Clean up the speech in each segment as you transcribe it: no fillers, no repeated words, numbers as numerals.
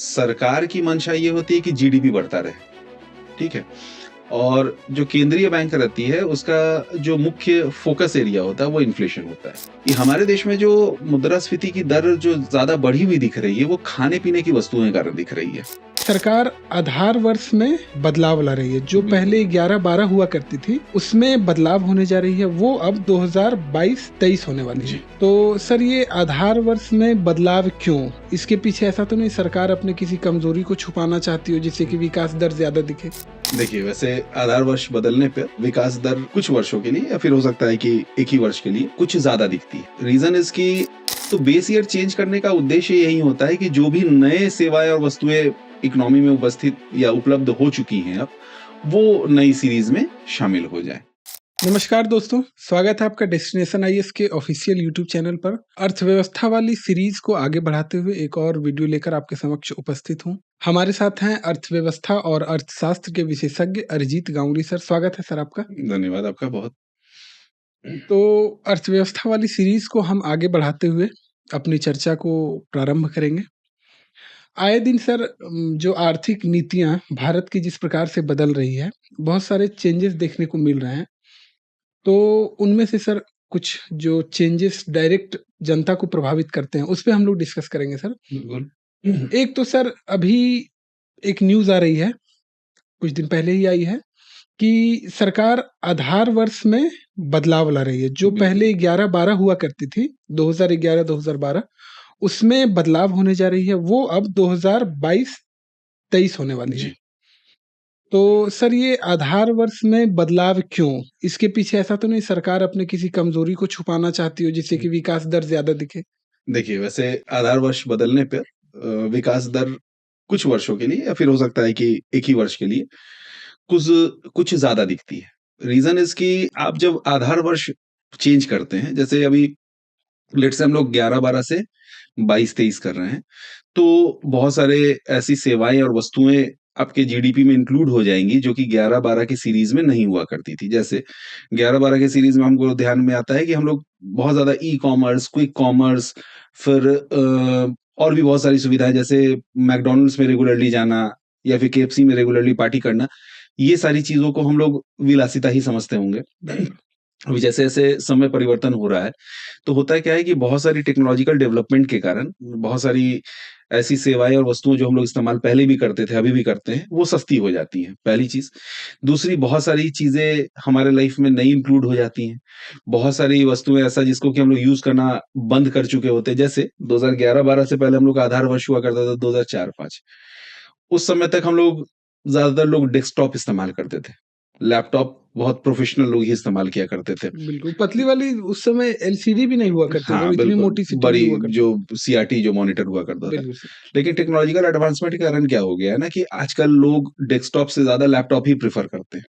सरकार की मंशा ये होती है कि जीडीपी बढ़ता रहे, ठीक है? और जो केंद्रीय बैंक रहती है, उसका जो मुख्य फ़ोकस एरिया होता है, वो इन्फ्लेशन होता है। ये हमारे देश में जो मुद्रास्फीति की दर जो ज़्यादा बढ़ी हुई दिख रही है, वो खाने-पीने की वस्तुओं के कारण दिख रही है। सरकार आधार वर्ष में बदलाव ला रही है। जो बिल्कुल। पहले 11-12 हुआ करती थी, उसमें बदलाव होने जा रही है। वो अब 2022-23 होने वाली जी। है। तो सर, ये आधार वर्ष में बदलाव क्यों? इसके पीछे ऐसा तो नहीं सरकार अपने किसी कमजोरी को छुपाना चाहती हो, जिससे कि विकास दर ज्यादा दिखे? देखिए, वैसे आधार वर्ष बदलने पे विकास दर कुछ वर्षों के लिए या फिर हो सकता है कि एक ही वर्ष के लिए कुछ ज़्यादा दिखती है। रीज़न इसकी तो बेस ईयर चेंज करने का उद्देश्य यही होता है कि जो भी नए सेवाएँ और वस्तुएँ इकोनॉमी में उपस्थित या उपलब्ध हो चुकी हैं अब, वो नई सीरीज़ में शामिल हो जाएँ। नमस्कार दोस्तों, स्वागत है आपका डेस्टिनेशन आईएएस के ऑफिशियल यूट्यूब चैनल पर। अर्थव्यवस्था वाली सीरीज को आगे बढ़ाते हुए एक और वीडियो लेकर आपके समक्ष उपस्थित हूँ। हमारे साथ हैं अर्थव्यवस्था और अर्थशास्त्र के विशेषज्ञ अरिजीत गांगुली सर। स्वागत है सर आपका। धन्यवाद आपका बहुत। तो अर्थव्यवस्था वाली सीरीज को हम आगे बढ़ाते हुए अपनी चर्चा को प्रारंभ करेंगे। आए दिन सर, जो आर्थिक नीतियां भारत की जिस प्रकार से बदल रही है, बहुत सारे चेंजेस देखने को मिल रहे हैं। तो उनमें से सर कुछ जो चेंजेस डायरेक्ट जनता को प्रभावित करते हैं, उस पे हम लोग डिस्कस करेंगे सर। बिल्कुल। एक तो सर अभी एक न्यूज़ आ रही है, कुछ दिन पहले ही आई है कि सरकार आधार वर्ष में बदलाव ला रही है। जो बिल्कुल। पहले 11-12 हुआ करती थी, 2011-2012, उसमें बदलाव होने जा रही है। वो अब 2022-23 होने वाली है। जी। तो सर, ये आधार वर्ष में बदलाव क्यों? इसके पीछे ऐसा तो नहीं सरकार अपने किसी कमजोरी को छुपाना चाहती हो, जिससे कि विकास दर ज्यादा दिखे? देखिए, वैसे आधार वर्ष बदलने पे विकास दर कुछ वर्षों के लिए या फिर हो सकता है कि एक ही वर्ष के लिए कुछ कुछ ज़्यादा दिखती है। रीज़न इसकी आप जब आधार वर्ष चेंज करते हैं, जैसे अभी लेट्स से हम लोग 11-12 से 22-23 कर रहे हैं, तो बहुत सारे ऐसी सेवाएँ और वस्तुएँ आपके जीडीपी में इंक्लूड हो जाएँगी, जो कि 11-12 की सीरीज़ में नहीं हुआ करती थी। जैसे 11-12 की सीरीज़ में हमको ध्यान में आता है कि हम लोग बहुत ज़्यादा ई-कॉमर्स, क्विक कॉमर्स, फिर और भी बहुत सारी सुविधाएँ, जैसे मैकडॉनल्ड्स में रेगुलरली जाना या फिर केएफसी में रेगुलरली पार्टी करना, ये सारी चीज़ों को हम लोग विलासिता ही समझते होंगे। अभी जैसे-जैसे समय परिवर्तन हो रहा है, तो होता क्या है कि बहुत सारी टेक्नोलॉजिकल डेवलपमेंट के कारण बहुत सारी ऐसी सेवाएँ और वस्तुएँ जो हम लोग इस्तेमाल पहले भी करते थे, अभी भी करते हैं, वो सस्ती हो जाती हैं, पहली चीज़। दूसरी, बहुत सारी चीज़ें हमारे लाइफ में नई इंक्लूड हो जाती हैं। बहुत सारी वस्तुएँ ऐसा जिसको कि हम लोग यूज़ करना बंद कर चुके होते हैं। जैसे 2011-12 से पहले हम लोग का आधार वर्ष हुआ करता था 2004-5। उस समय तक हम लोग ज़्यादातर लोग डेस्कटॉप इस्तेमाल करते थे। लैपटॉप बहुत प्रोफेशनल लोग ही इस्तेमाल किया करते थे। बिल्कुल, पतली वाली उस समय एलसीडी भी नहीं हुआ करते थे, वो हाँ, इतनी बिल्कुल, मोटी सी टीवी बड़ी हुआ करती जो थी। सीआरटी जो मॉनिटर हुआ करता था। बिल्कुल सर। लेकिन टेक्नोलॉजिकल एडवांसमेंट के कारण क्या हो गया है ना कि आजकल लोग डेस्कटॉप से ज़्यादा लैपटॉप ही प्रेफ़र करते हैं।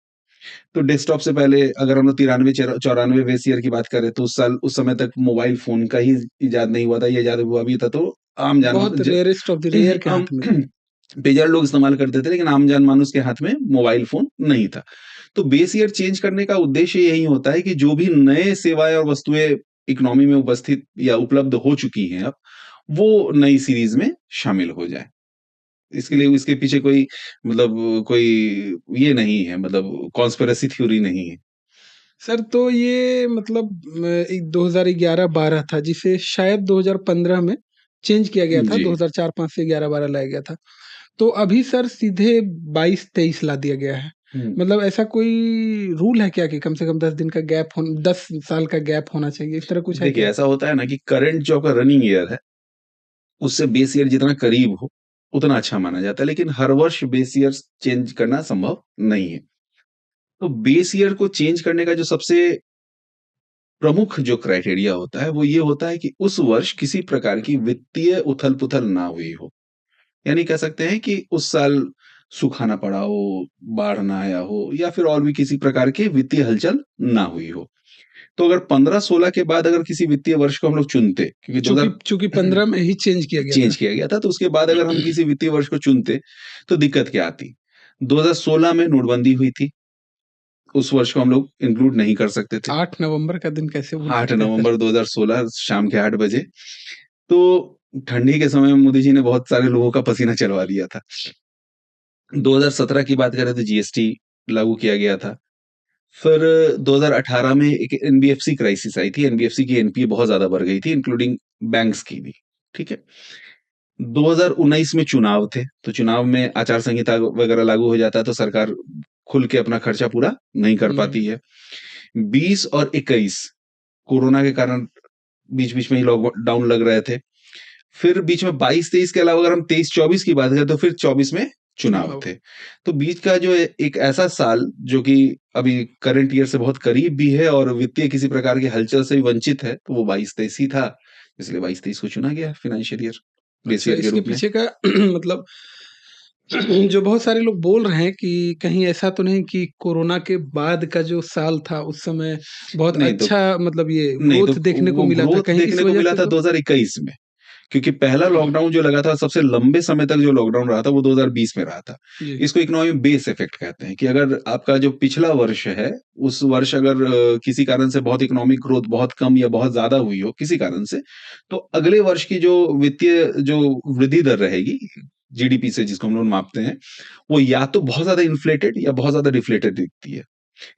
तो डेस्कटॉप से पहले अगर हम लोग 93 94 बेस ईयर की बात करें, तो उस समय तक मोबाइल फ़ोन का ही इजाद नहीं हुआ था। ये इजाद हुआ भी था तो आम बहुत जान रेयरेस्ट ऑफ द रेयर के आम हाथ में था। पेजर लोग इस्तेमाल करते थे, लेकिन आम जनमानुस के हाथ में मोबाइल फ़ोन नहीं था। तो बेस ईयर चेंज करने का उद्देश्य यही होता है कि जो भी नए सेवाएँ और वस्तुएँ इकोनॉमी में उपस्थित या उपलब्ध हो चुकी हैं अब, वो नई सीरीज़ में शामिल हो जाएँ। इसके लिए इसके पीछे कोई कोई ये नहीं है, मतलब कॉन्स्पिरेसी थ्योरी नहीं है। सर, तो ये मतलब 2011-12 था, जिसे शायद 2015 में चेंज किया गया था। जी। 2004-5 से 11-12 लाया गया था। तो अभी सर सीधे 22-23 ला दिया गया है। हुँ। मतलब ऐसा कोई रूल है क्या कि कम से कम 10 दिन का गैप 10 साल का गैप होना चाहिए, इस तरह कुछ है देखिए, क्या? ऐसा होता है ना कि करंट जो आपका रनिंग ईयर है, उससे बेस ईयर जितना करीब हो, उतना अच्छा माना जाता है, लेकिन हर वर्ष बेस ईयर्स चेंज करना संभव नहीं है। तो बेस ईयर को चेंज करने का जो सबसे प्रमुख जो क्राइटेरिया होता है, वो ये होता है कि उस वर्ष किसी प्रकार की वित्तीय उथल-पुथल ना हुई हो। यानी कह सकते हैं कि उस साल सूखा ना पड़ा हो, बाढ़ ना आया हो या फिर और भी किसी प्रकार की वित्तीय हलचल ना हुई हो। तो अगर 15-16 के बाद अगर किसी वित्तीय वर्ष को हम लोग चुनते, क्योंकि चूंकि 15 में ही चेंज किया गया था। चेंज किया गया था, तो उसके बाद अगर हम किसी वित्तीय वर्ष को चुनते, तो दिक्कत क्या आती? 2016 में नोटबंदी हुई थी, उस वर्ष को हम लोग इंक्लूड नहीं कर सकते थे। 8 नवंबर का दिन कैसे भूल 8 सकते हैं सर? नवंबर 2016 शाम के 8 बजे। तो ठंडी के समय में मोदी जी ने बहुत सारे लोगों का पसीना चलवा दिया था। 2017 की बात करें तो जीएसटी लागू किया गया था। फिर 2018 में एक एनबीएफसी क्राइसिस आई थी। एनबीएफसी की एनपीए बहुत ज़्यादा बढ़ गई थी, इंक्लूडिंग बैंक्स की भी, ठीक है? 2019 में चुनाव थे, तो चुनाव में आचार संहिता वगैरह लागू हो जाता है, तो सरकार खुल के अपना खर्चा पूरा नहीं कर नहीं। पाती है। 20 और 21 कोरोना के कारण बीच-बीच में ही लॉकडाउन लग रहे थे। फिर बीच में 22-23 के अलावा अगर हम 23-24 की बात करें तो फिर 24 में चुनाव चुनाव। थे। तो बीच का जो एक ऐसा साल जो कि अभी करंट ईयर से बहुत करीब भी है और वित्तीय किसी प्रकार की हलचल से भी वंचित है, तो वो 22-23 ही था। इसलिए 22-23 को चुना गया फाइनेंशियल ईयर, बेस अच्छा, ईयर के इसके रूप में। पीछे का मतलब जो बहुत सारे लोग बोल रहे हैं कि कहीं ऐसा तो नहीं कि कोरोना के बाद का जो साल था उस समय बहुत नहीं तो अच्छा मतलब ये नहीं तो ग्रोथ देखने को वो मिला था, ग्रोथ कहीं इस देखने को वजह मिला से था तो 2021 में। क्योंकि पहला लॉकडाउन जो लगा था सबसे लंबे समय तक जो लॉकडाउन रहा था वो 2020 में रहा था। जी। इसको इकोनॉमी में बेस इफेक्ट कहते हैं कि अगर आपका जो पिछला वर्ष है उस वर्ष अगर किसी कारण से बहुत इकोनॉमिक ग्रोथ बहुत कम या बहुत ज्यादा हुई हो किसी कारण से, तो अगले वर्ष की जो वित्तीय जो वृद्धि दर रहेगी जीडीपी से जिसको हम लोग मापते हैं, वो या तो बहुत ज्यादा इन्फ्लेटेड या बहुत ज्यादा डिफ्लेटेड दिखती है।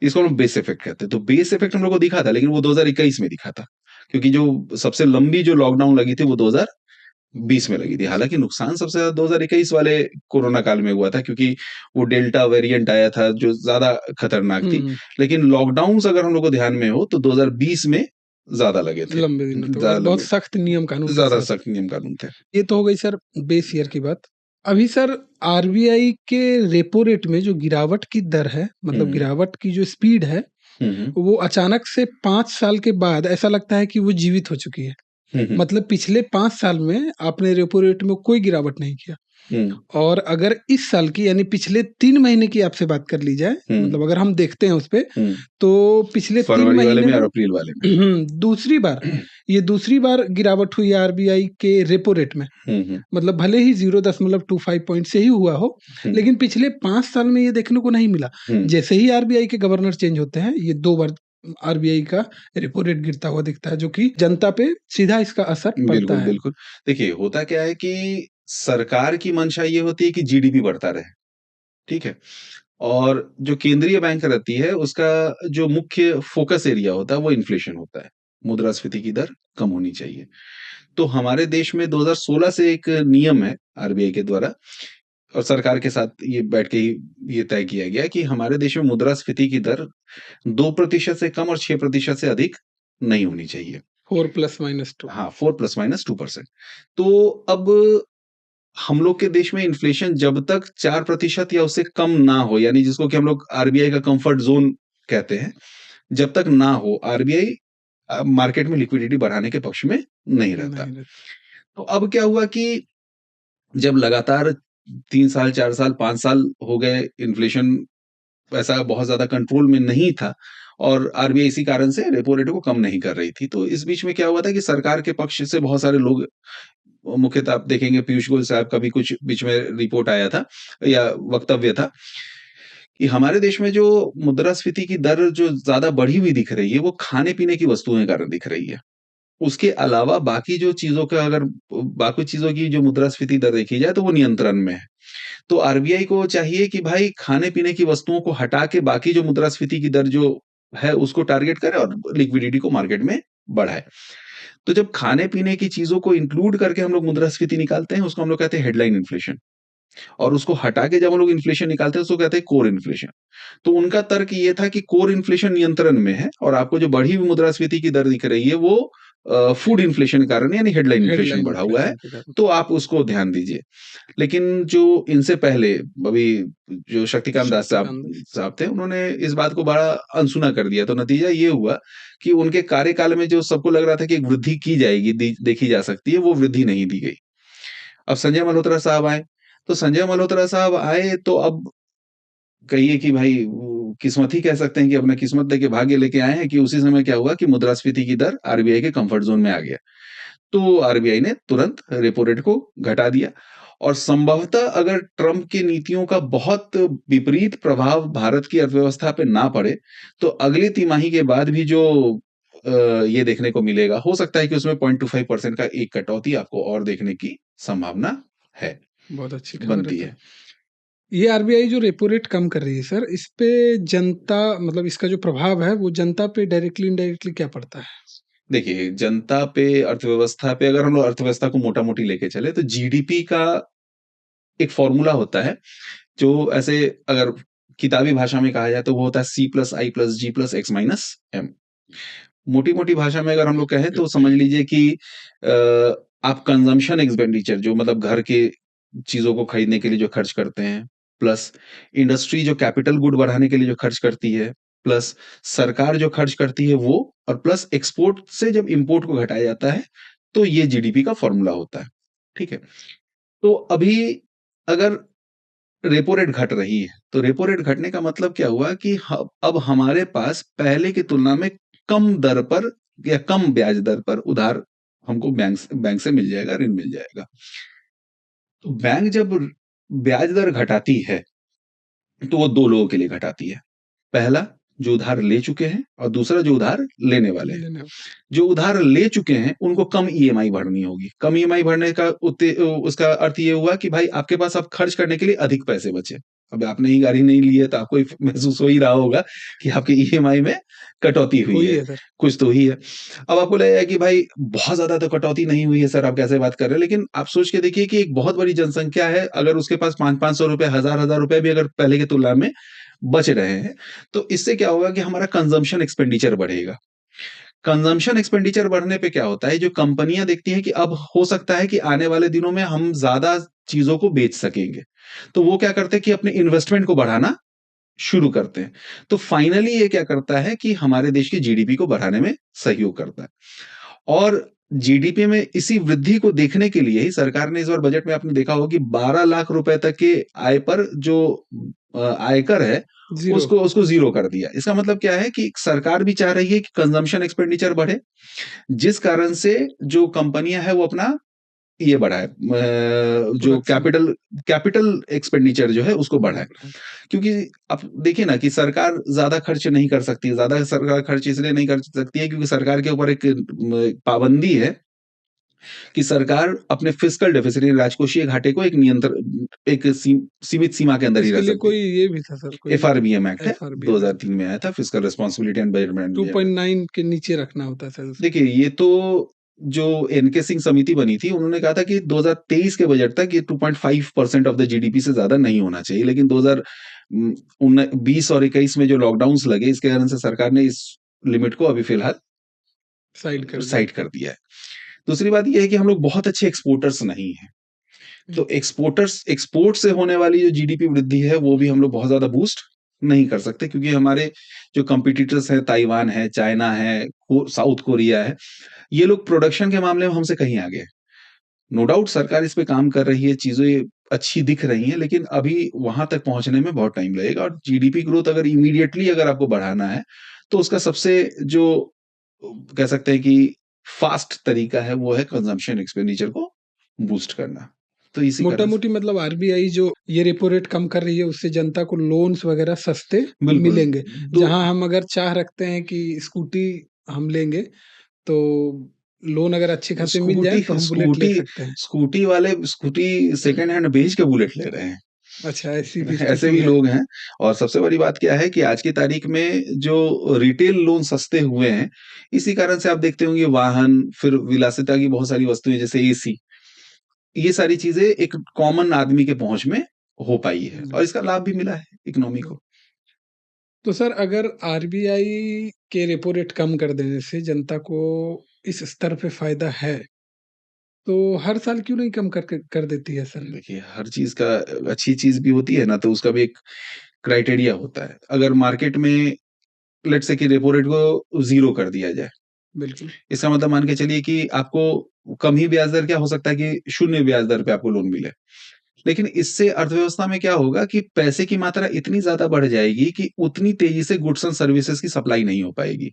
इसको हम बेस इफेक्ट कहते हैं। तो बेस इफेक्ट हम लोग को दिखा था, लेकिन वो 2021 में दिखा था, क्योंकि जो सबसे लंबी जो लॉकडाउन लगी थी वो 2020 में लगी थी। 20 हालांकि नुकसान सबसे ज्यादा 2021 वाले कोरोना काल में हुआ था, क्योंकि वो डेल्टा वेरिएंट आया था जो ज्यादा खतरनाक थी। हुँ, लेकिन लॉकडाउन अगर हम लोग को ध्यान में हो तो 2020 में ज्यादा लगे थे, लंबे दिनों तक ज्यादा और बहुत लंबे, सख्त नियम कानून के ज्यादा साथ। सख्त नियम कानून थे। ये तो हो गई सर बेस ईयर की बात। अभी सर आरबीआई के रेपो रेट में जो गिरावट की दर है, मतलब हम्म गिरावट की जो स्पीड है, हम्म वो अचानक से 5 साल के बाद ऐसा लगता है कि वो जीवित हो चुकी है। हम्म मतलब पिछले 5 साल में आपने रेपो रेट में कोई गिरावट नहीं किया। हम्म और अगर इस साल की यानी पिछले 3 महीने की आपसे बात कर ली जाए, हम्म मतलब अगर हम देखते हैं उसपे, हम्म तो पिछले 3 फरवरी वाले महीने में में और अप्रैल वाले में। दूसरी बार, ये दूसरी बार गिरावट हुई है आरबीआई के रेपो रेट में। हम्म मतलब भले ही 0.25 पॉइंट से ही हुआ हो, हम्म लेकिन पिछले 5 साल में ये देखने को नहीं मिला। हम्म जैसे ही आरबीआई के गवर्नर चेंज होते हैं, ये 2 बार आरबीआई का रेपो रेट गिरता हुआ दिखता है, जो कि जनता पे सीधा इसका असर पड़ता बिल्कुल, है। बिल्कुल। देखिए, होता क्या है कि सरकार की मंशा ये होती है कि जीडीपी बढ़ता रहे, ठीक है? और जो केंद्रीय बैंक रहती है, उसका जो मुख्य फ़ोकस एरिया होता है, वो इन्फ्लेशन होता है। मुद्रास्फीति की दर कम होनी चाहिए। तो हमारे देश में 2016 से एक नियम है आरबीआई के द्वारा और सरकार के साथ ये बैठ के ही ये तय किया गया कि हमारे देश में मुद्रास्फीति की दर 2% से कम और 6% से अधिक नहीं होनी चाहिए। 4 प्लस माइनस 2। हाँ, 4 प्लस माइनस 2%। तो अब हम लोग के देश में इन्फ्लेशन जब तक 4% या उससे कम ना हो, यानी जिसको कि हम लोग आरबीआई का कंफर्ट ज़ोन कहते हैं, जब तक ना हो, आरबीआई मार्केट में लिक्विडिटी बढ़ाने के पक्ष में नहीं रहता। नहीं रहता। तो अब क्या हुआ कि जब लगातार 3 साल, 4 साल, 5 साल हो गए, इन्फ्लेशन ऐसा बहुत ज़्यादा कंट्रोल में नहीं था और आरबीआई इसी कारण से रेपो रेट को कम नहीं कर रही थी। तो इस बीच में क्या हुआ था कि सरकार के पक्ष से बहुत सारे लोग, मुख्यतः आप देखेंगे पीयूष गोयल साहब का भी कुछ बीच में रिपोर्ट आया था या वक्तव्य था कि हमारे देश में जो मुद्रास्फीति की दर जो ज़्यादा बढ़ी हुई दिख रही है, वो खाने-पीने की वस्तुओं के कारण दिख रही है। उसके अलावा बाकी जो चीज़ों का अगर बाकी चीज़ों की जो मुद्रास्फीति दर देखी जाए तो वो नियंत्रण में है। तो आरबीआई को चाहिए कि भाई खाने-पीने की वस्तुओं को हटा के बाकी जो मुद्रास्फीति की दर जो है उसको टारगेट करे और लिक्विडिटी को मार्केट में बढ़ाए। तो जब खाने-पीने की चीज़ों को इंक्लूड करके हम लोग मुद्रास्फीति निकालते हैं, उसको हम लोग कहते हैं हेडलाइन इन्फ्लेशन। और उसको हटा के जब हम लोग इन्फ्लेशन निकालते हैं, उसको कहते हैं कोर इन्फ्लेशन। तो उनका तर्क ये था कि कोर इन्फ्लेशन नियंत्रण में है और आपको जो बढ़ी हुई मुद्रास्फीति की दर दिख रही है, वो फूड इन्फ्लेशन के कारण यानी हेडलाइन इन्फ्लेशन हेडलाइन बढ़ा हुआ है, इन्फ्लेशन के कारण। तो आप उसको ध्यान दीजिए। लेकिन जो इनसे पहले अभी जो शक्तिकांत दास साहब शक्तिकांत दास। साहब थे, उन्होंने इस बात को बड़ा अनसुना कर दिया। तो नतीजा ये हुआ कि उनके कार्यकाल में जो सबको लग रहा था कि एक वृद्धि की जाएगी, देखी जा सकती है, वो वृद्धि नहीं दी गई। अब संजय मल्होत्रा साहब आए, तो संजय मल्होत्रा साहब आए तो अब कहिए कि भाई वो किस्मत ही कह सकते हैं कि अपना किस्मत देके भाग्य लेके आए हैं कि उसी समय क्या हुआ कि मुद्रास्फीति की दर आरबीआई के कंफर्ट जोन में आ गया। तो आरबीआई ने तुरंत रेपो रेट को घटा दिया और संभवतः अगर ट्रंप की नीतियों का बहुत विपरीत प्रभाव भारत की अर्थव्यवस्था पे ना पड़े, तो अगली तिमाही के बाद भी जो ये देखने को मिलेगा। हो सकता है कि उसमें 0.25% का एक कटौती आपको और देखने की संभावना है, बहुत अच्छी खबर है बनती सर। है। ये आरबीआई जो रेपो रेट कम कर रही है सर, इस पे जनता मतलब इसका जो प्रभाव है वो जनता पे डायरेक्टली इनडायरेक्टली क्या पड़ता है? देखिए, जनता पे, अर्थव्यवस्था पे, अगर हम लोग अर्थव्यवस्था को मोटा-मोटी लेके चले तो जीडीपी का एक फ़ॉर्मूला होता है, जो ऐसे अगर किताबी भाषा में कहा जाए तो वो होता है C plus I plus G plus X minus M। मोटी-मोटी भाषा में अगर हम लोग कहें तो समझ लीजिए कि आप कंजम्पशन एक्सपेंडिचर जो मतलब घर के चीज़ों को खरीदने के लिए जो खर्च करते हैं, प्लस इंडस्ट्री जो कैपिटल गुड बढ़ाने के लिए जो खर्च करती है, प्लस सरकार जो खर्च करती है वो, और प्लस एक्सपोर्ट से जब इम्पोर्ट को घटाया जाता है, तो ये जीडीपी का फ़ॉर्मूला होता है। ठीक है? तो अभी अगर रेपो रेट घट रही है, तो रेपो रेट घटने का मतलब क्या हुआ कि अब हमारे पास पहले की तुलना में कम दर पर या कम ब्याज दर पर उधार हमको बैंक से मिल जाएगा, ऋण मिल जाएगा। तो बैंक जब ब्याज दर घटाती है, तो वो 2 लोगों के लिए घटाती है। पहला, जो उधार ले चुके हैं, और दूसरा जो उधार लेने वाले हैं। लेने जो उधार ले चुके हैं, उनको कम ईएमआई भरनी होगी। कम ईएमआई भरने का उसका अर्थ ये हुआ कि भाई आपके पास अब खर्च करने के लिए अधिक पैसे बचे। अब आपने ही गाड़ी नहीं ली है तो आपको महसूस हो ही रहा होगा कि आपके ईएमआई में कटौती हुई हुई है, है सर। कुछ तो हुई है। अब आपको लगेगा कि भाई बहुत ज़्यादा तो कटौती नहीं हुई है सर, आप कैसे बात कर रहे हैं? लेकिन आप सोच के देखिए कि एक बहुत बड़ी जनसँख्या है, अगर उसके पास 500-500 रुपए, हज़ार-हज़ार रुपए भी अगर पहले की तुलना में बच रहे हैं, तो इससे क्या होगा कि हमारा कंज़म्पशन एक्सपेंडिचर बढ़ेगा। कंजम्पशन एक्सपेंडिचर बढ़ने पे क्या होता है, जो कंपनियां देखती हैं कि अब हो सकता है कि आने वाले दिनों में हम ज्यादा चीजों को बेच सकेंगे, तो वो क्या करते हैं कि अपने इन्वेस्टमेंट को बढ़ाना शुरू करते हैं। तो फाइनली ये क्या करता है कि हमारे देश की जीडीपी को बढ़ाने में सहयोग करता है। और जीडीपी में इसी वृद्धि को देखने के लिए ही सरकार ने इस बार बजट में आपने देखा होगा कि 12 लाख रुपए तक के आय पर जो आयकर है, ज़ीरो। उसको उसको जीरो कर दिया। इसका मतलब क्या है कि सरकार भी चाह रही है कि कंजम्पशन एक्सपेंडिचर बढ़े, जिस कारण से जो कंपनियां हैं वो अपना ये बढ़ाए, जो प्रोडक्शन कैपिटल कैपिटल एक्सपेंडिचर जो है उसको बढ़ाए। बढ़ाएँ। क्योंकि आप देखिए ना कि सरकार ज्यादा खर्च नहीं कर सकती, ज्यादा सरकार खर्च इसलिए नहीं कर सकती है क्योंकि सरकार के ऊपर एक पाबंदी है कि सरकार अपने फिस्कल डेफिसिट राजकोषीय घाटे को एक नियंत्रण, एक सीमित सीमा के अंदर ही इसके रह लिए सकती कोई है। ये भी था सर, कोई एफआरबीएम एक्ट है, एफआरबीएम एक्ट 2003 में आया था, fiscal responsibility and budget management act. 2.9 के नीचे रखना होता है सर उसको। देखिए, ये तो जो एनके सिंह समिति बनी थी, उन्होंने कहा था कि 2023 के बजट तक ये 2.5% ऑफ द जीडीपी से ज्यादा नहीं होना चाहिए, लेकिन 2020 और 21 में जो लॉकडाउन्स लगे, इसके कारण से सरकार ने इस लिमिट को अभी फिलहाल साइड कर दिया। साइड कर दिया है। दूसरी बात ये है कि हम लोग बहुत अच्छे एक्सपोर्टर्स नहीं हैं। तो एक्सपोर्ट से होने वाली जो जीडीपी वृद्धि है वो भी हम लोग बहुत ज्यादा बूस्ट नहीं कर सकते, क्योंकि हमारे जो कंपटीटर्स हैं, ताइवान है, चाइना है, साउथ कोरिया है, ये लोग प्रोडक्शन के मामले में हमसे कहीं आगे हैं। नो डाउट सरकार इस पे काम कर रही है, चीजें अच्छी दिख रही हैं, लेकिन अभी वहां तक पहुंचने में बहुत टाइम लगेगा। और जीडीपी ग्रोथ अगर इमीडिएटली अगर आपको बढ़ाना है, तो उसका सबसे जो कह सकते हैं कि फास्ट तरीका है वो है कंजम्पशन एक्सपेंडिचर को बूस्ट करना। तो इसी कारण से मोटा-मोटी मतलब आरबीआई जो ये रेपो रेट कम कर रही है, उससे जनता को लोन्स वगैरह सस्ते बिल्कुल मिलेंगे। दो जहाँ हम अगर चाह रखते हैं कि स्कूटी हम लेंगे, तो लोन अगर अच्छे खासे मिल जाए स्कूटी तो हम बुलेट ले स्कूटी सकते हैं। स्कूटी वाले स्कूटी सेकंड हैंड बेच के बुलेट ले रहे हैं। अच्छा, ऐसी भी ऐसे स्थिति भी है। लोग हैं। और सबसे बड़ी बात क्या है कि आज की तारीख में जो रिटेल लोन सस्ते हुए हैं, इसी कारण से आप देखते होंगे वाहन, फिर विलासिता की बहुत सारी वस्तुएं जैसे एसी, ये सारी चीजें एक कॉमन आदमी के पहुंच में हो पाई है, और इसका लाभ भी मिला है इकोनॉमी को। तो सर अगर आरबीआई के रेपो रेट कम कर देने से जनता को इस स्तर पे फ़ायदा है, तो हर साल क्यों नहीं कम कर देती है सर? देखिए, हर चीज का अच्छी चीज भी होती है ना, तो उसका भी एक क्राइटेरिया होता है। अगर मार्केट में लेट्स से कि रेपो रेट को जीरो कर दिया जाए, बिल्कुल। इसका मतलब मान के चलिए कि आपको कम ही ब्याज दर, क्या हो सकता है कि शून्य ब्याज दर पे आपको लोन मिले। लेकिन इससे अर्थव्यवस्था में क्या होगा कि पैसे की मात्रा इतनी ज्यादा बढ़ जाएगी कि उतनी तेजी से गुड्स एंड सर्विसेज की सप्लाई नहीं हो पाएगी।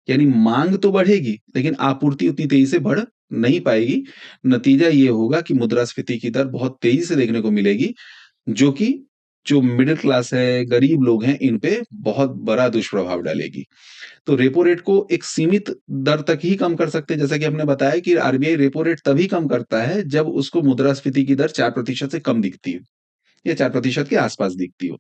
यानी मांग तो बढ़ेगी, लेकिन आपूर्ति उतनी तेजी से बढ़ नहीं पाएगी। नतीजा ये होगा कि मुद्रास्फीति की दर बहुत तेजी से देखने को मिलेगी, जो कि जो मिडिल क्लास है, गरीब लोग हैं, इन पे बहुत बड़ा दुष्प्रभाव डालेगी। तो रेपो रेट को एक सीमित दर तक ही कम कर सकते हैं, जैसा कि हमने बताया कि आरबीआई रेपो रेट तभी कम करता है जब उसको मुद्रास्फीति की दर 4% से कम दिखती हो या 4% के आसपास दिखती हो।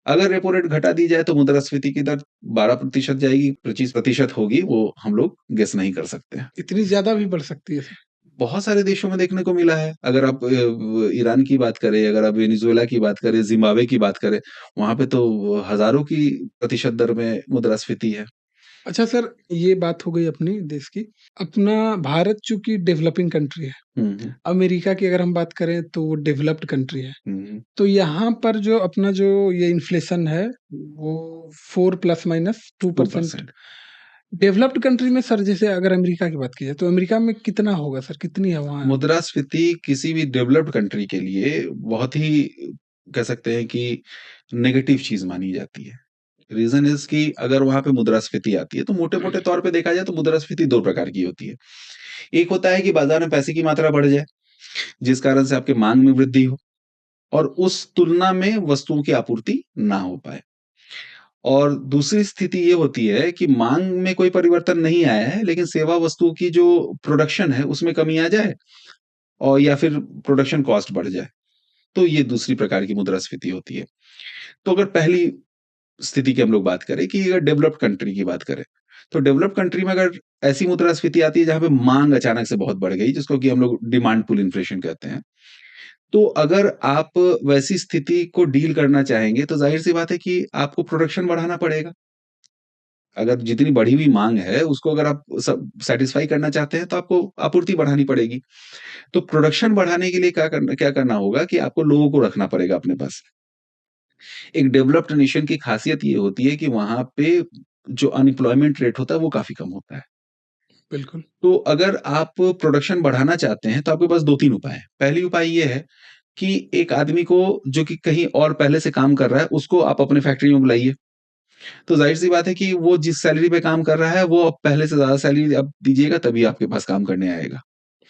अगर रेपो रेट घटा दी जाए तो मुद्रास्फीति की दर 12% जाएगी, 25% होगी, वो हम लोग गेस नहीं कर सकते हैं। इतनी ज़्यादा भी बढ़ सकती है सर? बहुत सारे देशों में देखने को मिला है। अगर आप ईरान की बात करें, अगर आप वेनेजुएला की बात करें, ज़िम्बाब्वे की बात करें, वहाँ पे तो हज़ारों की प्रतिशत दर में मुद्रास्फीति है। अच्छा सर, ये बात हो गई अपनी देश की। अपना भारत चूँकि डेवलपिंग कंट्री है, हुँ, हुँ। अमेरिका की अगर हम बात करें तो वो डेवलप्ड कंट्री है। हुँ, हुँ। तो यहाँ पर जो अपना जो ये इन्फ्लेशन है, वो 4 प्लस माइनस 2% 2%। डेवलप्ड कंट्री में सर, जैसे अगर अमेरिका की बात की जाए, तो अमेरिका में कितना होगा सर? कितनी है वहाँ? मुद्रास्फीति किसी भी डेवलप्ड कंट्री के लिए बहुत ही कह सकते हैं कि नेगेटिव चीज़ मानी जाती है। रीज़न इज़ कि अगर वहाँ पे मुद्रास्फीति आती है, तो मोटे-मोटे तौर पे देखा जाए तो मुद्रास्फीति 2 प्रकार की होती है। एक होता है कि बाज़ार में पैसे की मात्रा बढ़ जाए, जिस कारण से आपकी माँग में वृद्धि हो और उस तुलना में वस्तुओं की आपूर्ति ना हो पाए। और दूसरी स्थिति ये होती है कि माँग में कोई परिवर्तन नहीं आया है, लेकिन सेवा वस्तुओं की जो प्रोडक्शन है, उसमें कमी आ जाए और या फिर प्रोडक्शन कॉस्ट बढ़ जाए। तो ये दूसरी प्रकार की मुद्रास्फीति होती है। तो अगर पहली स्थिति की हम लोग बात करें कि अगर डेवलप्ड कंट्री की बात करें, तो डेवलप्ड कंट्री में अगर ऐसी मुद्रास्फीति आती है जहाँ पे माँग अचानक से बहुत बढ़ गई, जिसको कि हम लोग डिमांड पुल इन्फ्लेशन कहते हैं। तो अगर आप वैसी स्थिति को डील करना चाहेंगे, तो ज़ाहिर-सी बात है कि आपको प्रोडक्शन बढ़ाना पड़ेगा। अगर जितनी बढ़ी हुई माँग है, उसको अगर आप सब सैटिस्फाई करना चाहते हैं, तो आपको आपूर्ति बढ़ानी पड़ेगी। तो प्रोडक्शन बढ़ाने के लिए क्या करना होगा कि आपको लोगों को रखना पड़ेगा अपने पास। एक डेवलप्ड नेशन की खासियत ये होती है कि वहाँ पे जो अनएम्प्लॉयमेंट रेट होता है, वो काफ़ी कम होता है। बिल्कुल, तो अगर आप प्रोडक्शन बढ़ाना चाहते हैं, तो आपके पास 2-3 उपाय हैं। पहली उपाय ये है कि एक आदमी को जो कि कहीं और पहले से काम कर रहा है, उसको आप अपने फैक्ट्री में बुलाइए। तो ज़ाहिर-सी बात है कि वो जिस सैलरी पे काम कर रहा है, वो अब पहले से ज़्यादा सैलरी आप दीजिएगा, तभी आपके पास काम करने आएगा।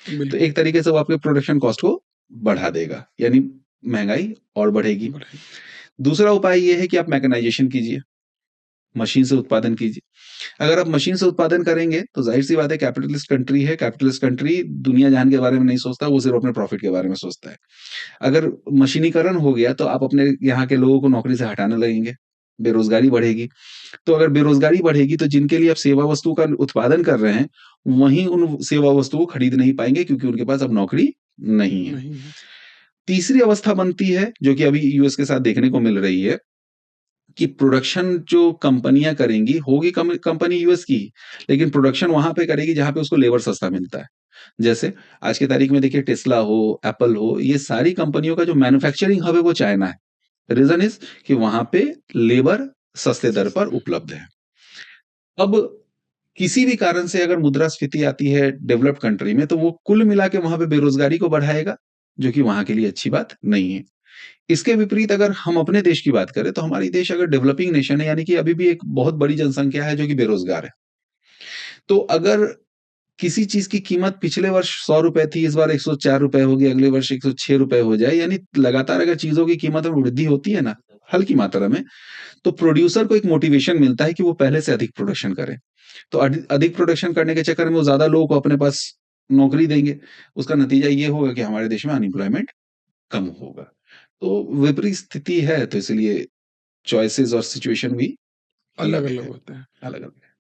तो बिल्कुल, एक तरीके से वो आपके प्रोडक्शन कॉस्ट को बढ़ा देगा, यानी महँगाई और बढ़ेगी। बढ़ेगी। दूसरा उपाय ये है कि आप मैकेनाइज़ेशन कीजिए, मशीन से उत्पादन कीजिए। अगर आप मशीन से उत्पादन करेंगे, तो ज़ाहिर-सी बात है कैपिटलिस्ट कंट्री है, कैपिटलिस्ट कंट्री दुनिया जहान के बारे में नहीं सोचता, वो सिर्फ़ अपने प्रॉफ़िट के बारे में सोचता है। अगर मशीनीकरण हो गया, तो आप अपने यहाँ के लोगों को नौकरी से हटाने लगेंगे, बेरोज़गारी बढ़ेगी। तो अगर बेरोज़गारी बढ़ेगी, तो जिनके लिए आप सेवा वस्तु का उत्पादन कर रहे हैं, वहीं उन सेवा वस्तु को खरीद नहीं पाएँगे क्योंकि उनके पास अब नौकरी नहीं है। नहीं है। तीसरी अवस्था बनती है, जो कि अभी यूएस के साथ देखने को मिल रही है, कि प्रोडक्शन जो कंपनियाँ करेंगी, होगी कंपनी यूएस की, लेकिन प्रोडक्शन वहाँ पे करेगी जहाँ पे उसको लेबर सस्ता मिलता है। जैसे आज की तारीख में देखिए टेस्ला हो, एप्पल हो, ये सारी कंपनियों का जो मैन्युफैक्चरिंग हब है वो चाइना है। रीज़न इज़ कि वहाँ पे लेबर सस्ते दर पर उपलब्ध है। अब किसी भी कारण से अगर मुद्रास्फीति आती है डेवलप्ड कंट्री में, तो वो कुल मिला के वहाँ पे बेरोज़गारी को बढ़ाएगा, जो कि वहाँ के लिए अच्छी बात नहीं है। इसके विपरीत अगर हम अपने देश की बात करें, तो हमारी देश अगर डेवलपिंग नेशन है, यानी कि अभी भी एक बहुत बड़ी जनसंख्या है जो कि बेरोज़गार है। तो अगर किसी चीज़ की कीमत पिछले वर्ष ₹100 थी, इस बार ₹104 होगी, अगले वर्ष ₹106 हो जाए, यानी लगातार अगर चीज़ों की कीमत में वृद्धि होती है ना, हल्की मात्रा में, तो प्रोड्यूसर को एक मोटिवेशन मिलता है कि वो पहले से अधिक प्रोडक्शन करे। तो अधिक प्रोडक्शन करने के चक्कर में वो ज़्यादा लोगों को अपने पास नौकरी देंगे। उसका नतीजा ये होगा कि हमारे देश में अनएम्प्लॉयमेंट कम होगा। तो विपरीत स्थिति है, तो इसलिए चॉइसेस और सिचुएशन भी अलग अलग-अलग है। होता है। अलग-अलग है।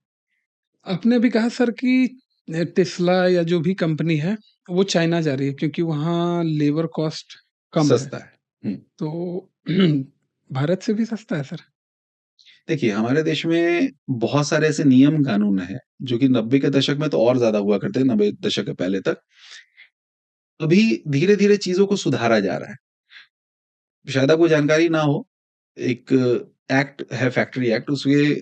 आपने अभी कहा सर कि टेस्ला या जो भी कंपनी है, वो चाइना जा रही है क्योंकि वहाँ लेबर कॉस्ट कम है। सस्ता है। हुँ। तो भारत से भी सस्ता है सर? देखिए, हमारे देश में बहुत सारे ऐसे नियम कानून हैं, जो कि 90 के दशक में तो और ज़्यादा हुआ करते थे, 90 दशक के पहले तक। अभी धीरे-धीरे चीज़ों को सुधारा जा रहा है। शायद आपको जानकारी ना हो, एक एक्ट है फैक्ट्री एक्ट, उसमें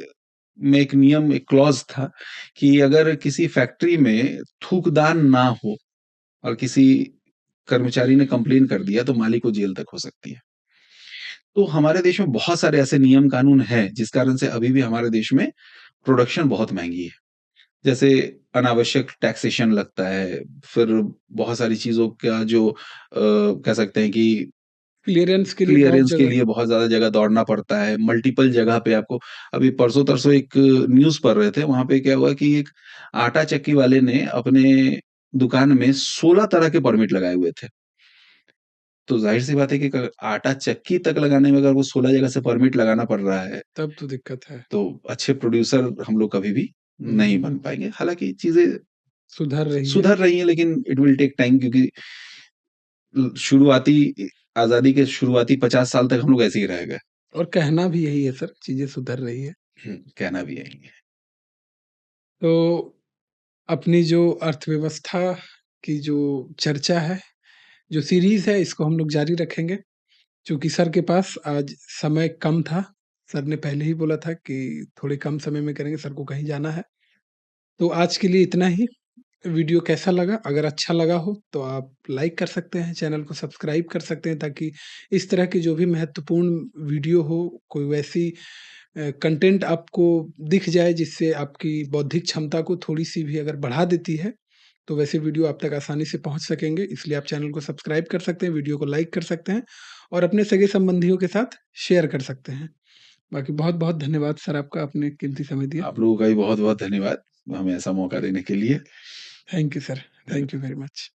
में एक नियम, एक क्लॉज़ था कि अगर किसी फैक्ट्री में थूकदान ना हो और किसी कर्मचारी ने कंप्लेन कर दिया, तो मालिक को जेल तक हो सकती है। तो हमारे देश में बहुत सारे ऐसे नियम कानून हैं, जिस कारण से अभी भी हमारे देश में प्रोडक्शन बहुत महँगी है। जैसे अनावश्यक टैक्सेशन लगता है, फिर बहुत सारी चीज़ों का जो कह सकते हैं कि क्लीयरेंस के लिए बहुत क्लीयरेंस के जगह। लिए बहुत ज़्यादा जगह दौड़ना पड़ता है, मल्टीपल जगह पे आपको अभी परसों-तरसों एक न्यूज़ पढ़ रहे थे, वहाँ पे क्या हुआ कि एक आटा चक्की वाले ने अपने दुकान में 16 तरह के परमिट लगाए हुए थे। तो ज़ाहिर-सी बात है कि अगर आटा चक्की तक लगाने में अगर वो 16 जगह से परमिट लगाना पड़ रहा है, तब तो दिक्कत है। तो अच्छे प्रोड्यूसर हम लोग कभी भी नहीं बन हुँ, पाएँगे। हालाँकि चीज़ें सुधर रही है। सुधर रही हैं लेकिन इट विल टेक टाइम क्योंकि शुरुआती आज़ादी के शुरुआती 50 साल तक हम लोग ऐसे ही रह गए। और कहना भी यही है सर, चीज़ें सुधर रही है। कहना भी यही है। तो अपनी जो अर्थव्यवस्था की जो चर्चा है, जो सीरीज़ है, इसको हम लोग जारी रखेंगे। चूँकि सर के पास आज समय कम था, सर ने पहले ही बोला था कि थोड़े कम समय में करेंगे, सर को कहीं जाना है। तो आज के लिए इतना ही। वीडियो कैसा लगा? अगर अच्छा लगा हो तो आप लाइक कर सकते हैं, चैनल को सब्सक्राइब कर सकते हैं ताकि इस तरह की जो भी महत्वपूर्ण वीडियो हो, कोई वैसी कंटेंट आपको दिख जाए जिससे आपकी बौद्धिक क्षमता को थोड़ी-सी भी अगर बढ़ा देती है, तो वैसे वीडियो आप तक आसानी से पहुँच सकेंगे। इसलिए आप चैनल को सब्सक्राइब कर सकते हैं, वीडियो को लाइक कर सकते हैं और अपने सगे-संबंधियों के साथ शेयर कर सकते हैं। बाकी बहुत-बहुत धन्यवाद सर आपका, आपने कीमती समय दिया। आप लोगों का भी बहुत-बहुत धन्यवाद, हमें ऐसा मौका देने के लिए। Thank you sir, thank you धन्यवाद। Very much.